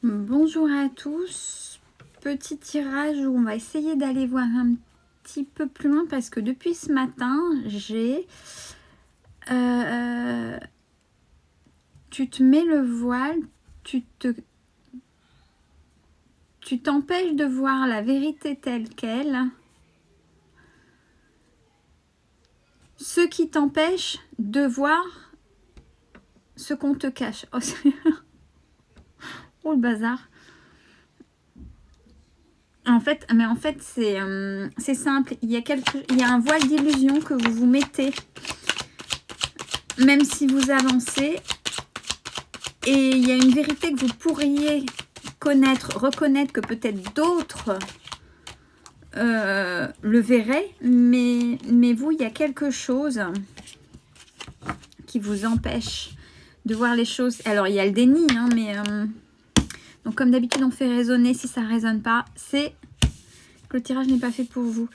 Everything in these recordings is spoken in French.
Bonjour à tous, petit tirage où on va essayer d'aller voir un petit peu plus loin parce que depuis ce matin j'ai tu te mets le voile, tu t'empêches de voir la vérité telle qu'elle, ce qui t'empêche de voir ce qu'on te cache. Oh, oh le bazar. En fait c'est simple, il y a un voile d'illusion que vous vous mettez même si vous avancez, et il y a une vérité que vous pourriez reconnaître que peut-être d'autres le verraient, mais vous, il y a quelque chose qui vous empêche de voir les choses. Alors, il y a le déni, hein, mais donc comme d'habitude, on fait résonner. Si ça ne résonne pas, c'est que le tirage n'est pas fait pour vous.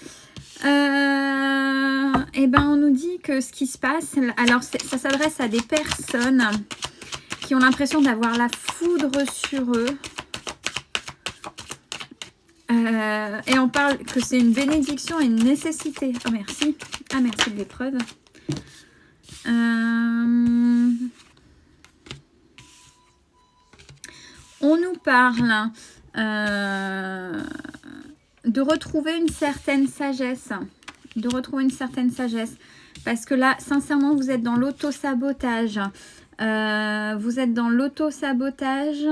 Et ben, on nous dit que ce qui se passe, alors ça s'adresse à des personnes qui ont l'impression d'avoir la foudre sur eux. Et on parle que c'est une bénédiction et une nécessité. Oh, merci. Ah, merci de l'épreuve. On nous parle de retrouver une certaine sagesse. De retrouver une certaine sagesse. Parce que là, sincèrement, vous êtes dans l'auto-sabotage. Vous êtes dans l'auto-sabotage.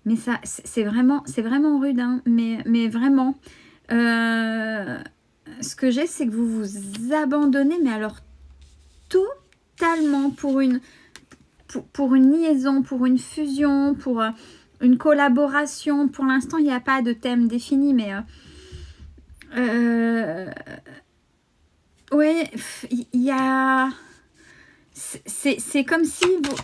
Mais ça, c'est vraiment rude, hein, mais vraiment. Ce que j'ai, c'est que vous vous abandonnez, mais alors totalement pour une liaison, pour une fusion, pour une collaboration. Pour l'instant, il n'y a pas de thème défini, mais ouais, il y a... C'est comme si vous...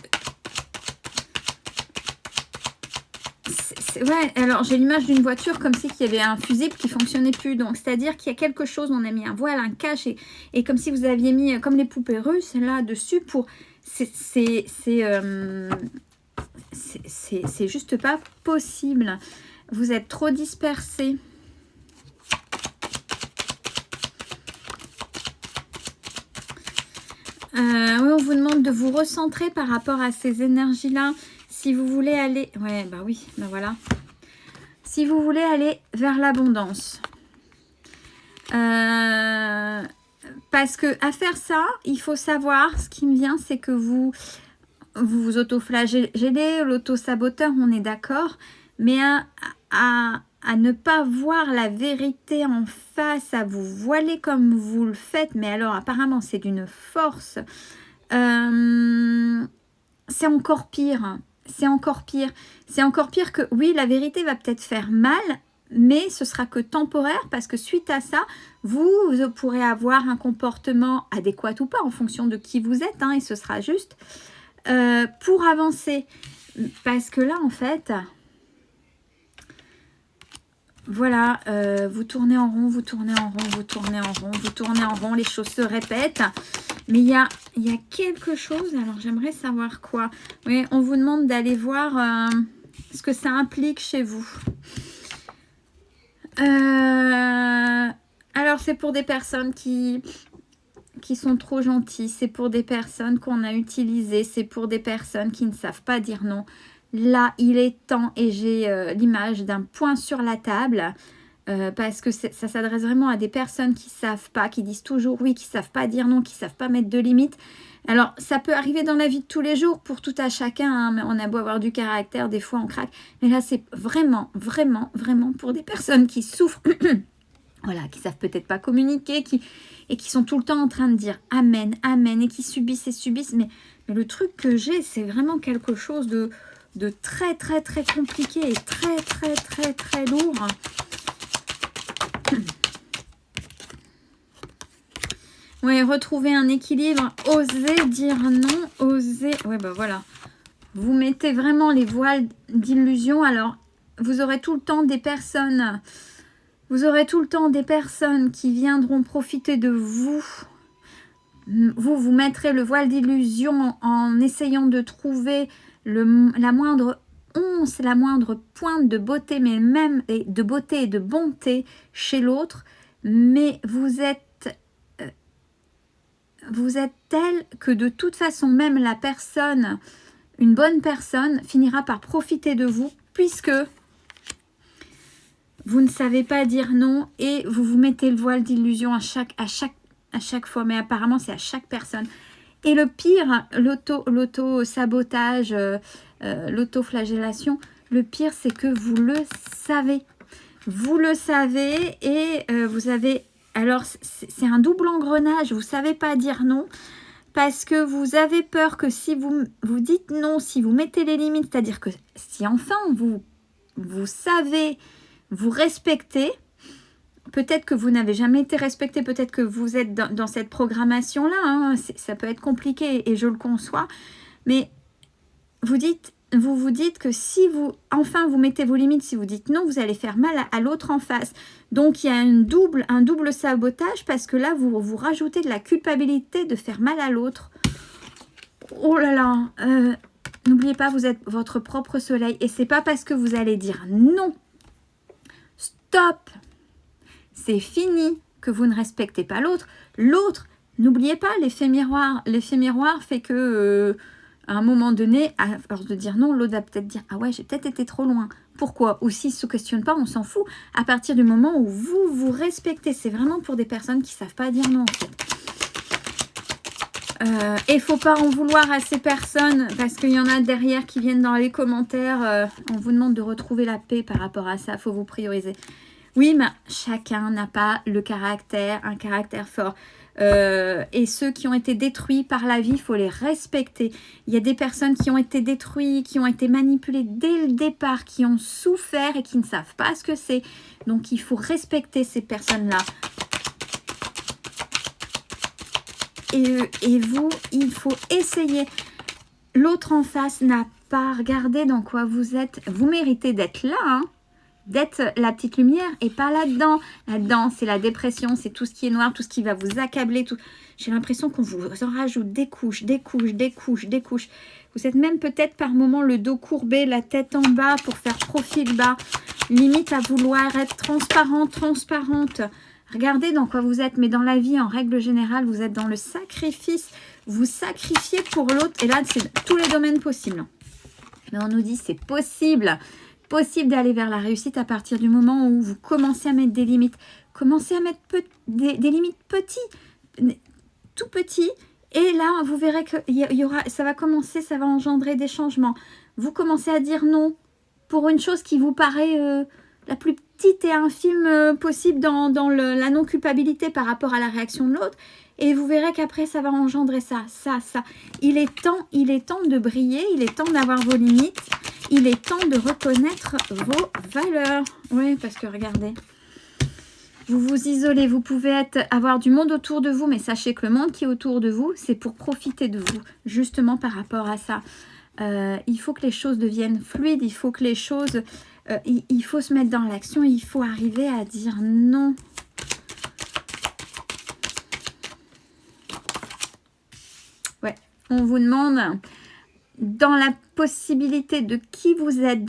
Ouais, alors j'ai l'image d'une voiture comme si il y avait un fusible qui fonctionnait plus. Donc c'est-à-dire qu'il y a quelque chose, on a mis un voile, un cache, et comme si vous aviez mis, comme les poupées russes, là dessus pour... C'est juste pas possible. Vous êtes trop dispersés. Oui, on vous demande de vous recentrer par rapport à ces énergies-là. Si vous voulez aller... Ouais, bah oui, bah voilà. Si vous voulez aller vers l'abondance. Parce que à faire ça, il faut savoir, ce qui me vient, c'est que vous auto-flagellez, l'auto-saboteur, on est d'accord, mais à ne pas voir la vérité en face, à vous voiler comme vous le faites, mais alors apparemment c'est d'une force, c'est encore pire. C'est encore pire. C'est encore pire que, oui, la vérité va peut-être faire mal, mais ce sera que temporaire parce que suite à ça, vous pourrez avoir un comportement adéquat ou pas en fonction de qui vous êtes, hein, et ce sera juste pour avancer. Parce que là, en fait, voilà, vous tournez en rond, vous tournez en rond, vous tournez en rond, vous tournez en rond, les choses se répètent. Mais il y a quelque chose, alors j'aimerais savoir quoi. Oui, on vous demande d'aller voir ce que ça implique chez vous. Alors c'est pour des personnes qui sont trop gentilles, c'est pour des personnes qu'on a utilisées, c'est pour des personnes qui ne savent pas dire non. Là, il est temps, et j'ai l'image d'un point sur la table, parce que ça s'adresse vraiment à des personnes qui ne savent pas, qui disent toujours oui, qui ne savent pas dire non, qui ne savent pas mettre de limites. Alors, ça peut arriver dans la vie de tous les jours pour tout à chacun, hein, mais on a beau avoir du caractère, des fois on craque. Mais là, c'est vraiment, vraiment, vraiment pour des personnes qui souffrent, voilà, qui ne savent peut-être pas communiquer, et qui sont tout le temps en train de dire amen, amen, et qui subissent et subissent. Mais le truc que j'ai, c'est vraiment quelque chose de très, très, très compliqué et très, très, très, très lourd. Oui, retrouver un équilibre, oser dire non, oser... Ouais, bah voilà. Vous mettez vraiment les voiles d'illusion. Alors, vous aurez tout le temps des personnes... Vous aurez tout le temps des personnes qui viendront profiter de vous vous mettrez le voile d'illusion en essayant de trouver la moindre once, la moindre pointe de beauté, mais même de beauté et de bonté chez l'autre, mais vous êtes tel que de toute façon, même la personne, une bonne personne, finira par profiter de vous, puisque vous ne savez pas dire non et vous vous mettez le voile d'illusion à chaque fois, mais apparemment c'est à chaque personne. Et le pire, l'auto-sabotage, l'auto-flagellation, le pire c'est que vous le savez. Vous le savez et vous avez... Alors c'est un double engrenage, vous ne savez pas dire non parce que vous avez peur que si vous dites non, si vous mettez les limites, c'est-à-dire que si enfin vous savez... vous respectez, peut-être que vous n'avez jamais été respecté, peut-être que vous êtes dans cette programmation-là, hein, ça peut être compliqué et je le conçois, mais vous vous dites que si vous mettez vos limites, si vous dites non, vous allez faire mal à l'autre en face. Donc il y a un double sabotage parce que là, vous rajoutez de la culpabilité de faire mal à l'autre. Oh là là, n'oubliez pas, vous êtes votre propre soleil et c'est pas parce que vous allez dire non. Stop, c'est fini que vous ne respectez pas l'autre. L'autre, n'oubliez pas l'effet miroir. L'effet miroir fait que à un moment donné, à force de dire non, l'autre va peut-être dire ah ouais, j'ai peut-être été trop loin. Pourquoi? Ou s'il ne se questionne pas, on s'en fout. À partir du moment où vous respectez, c'est vraiment pour des personnes qui ne savent pas dire non. En fait. Et il ne faut pas en vouloir à ces personnes parce qu'il y en a derrière qui viennent dans les commentaires. On vous demande de retrouver la paix par rapport à ça. Il faut vous prioriser. Oui, mais chacun n'a pas un caractère fort. Et ceux qui ont été détruits par la vie, il faut les respecter. Il y a des personnes qui ont été détruites, qui ont été manipulées dès le départ, qui ont souffert et qui ne savent pas ce que c'est. Donc, il faut respecter ces personnes-là. Et vous, il faut essayer. L'autre en face n'a pas regardé dans quoi vous êtes. Vous méritez d'être là, hein, d'être la petite lumière et pas là-dedans. Là-dedans, c'est la dépression, c'est tout ce qui est noir, tout ce qui va vous accabler. Tout. J'ai l'impression qu'on vous en rajoute des couches, des couches, des couches, des couches. Vous êtes même peut-être par moment le dos courbé, la tête en bas pour faire profil bas. Limite à vouloir être transparente. Regardez dans quoi vous êtes, mais dans la vie, en règle générale, vous êtes dans le sacrifice. Vous sacrifiez pour l'autre. Et là, c'est tous les domaines possibles. Mais on nous dit c'est possible d'aller vers la réussite à partir du moment où vous commencez à mettre des limites. Commencez à mettre des limites tout petits. Et là, vous verrez que ça va commencer, ça va engendrer des changements. Vous commencez à dire non pour une chose qui vous paraît la plus petite et infime possible dans la non-culpabilité par rapport à la réaction de l'autre. Et vous verrez qu'après, ça va engendrer ça. Il est temps de briller, il est temps d'avoir vos limites, il est temps de reconnaître vos valeurs. Oui, parce que regardez, vous vous isolez, vous pouvez avoir du monde autour de vous, mais sachez que le monde qui est autour de vous, c'est pour profiter de vous, justement par rapport à ça. Il faut que les choses deviennent fluides, il faut que les choses... il faut se mettre dans l'action, il faut arriver à dire non. Ouais, on vous demande, dans la possibilité de qui vous êtes,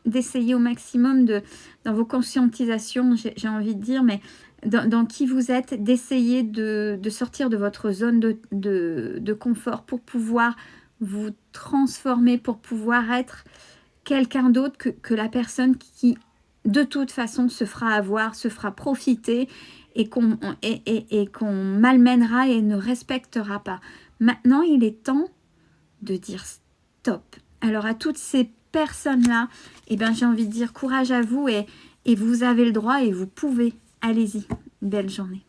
d'essayer au maximum dans vos conscientisations, j'ai envie de dire, mais dans qui vous êtes, d'essayer de sortir de votre zone de confort pour pouvoir vous transformer, pour pouvoir être quelqu'un d'autre que la personne qui, de toute façon, se fera avoir, se fera profiter et qu'on malmènera et ne respectera pas. Maintenant, il est temps de dire stop. Alors, à toutes ces personnes-là, eh ben, j'ai envie de dire courage à vous et vous avez le droit et vous pouvez. Allez-y, belle journée.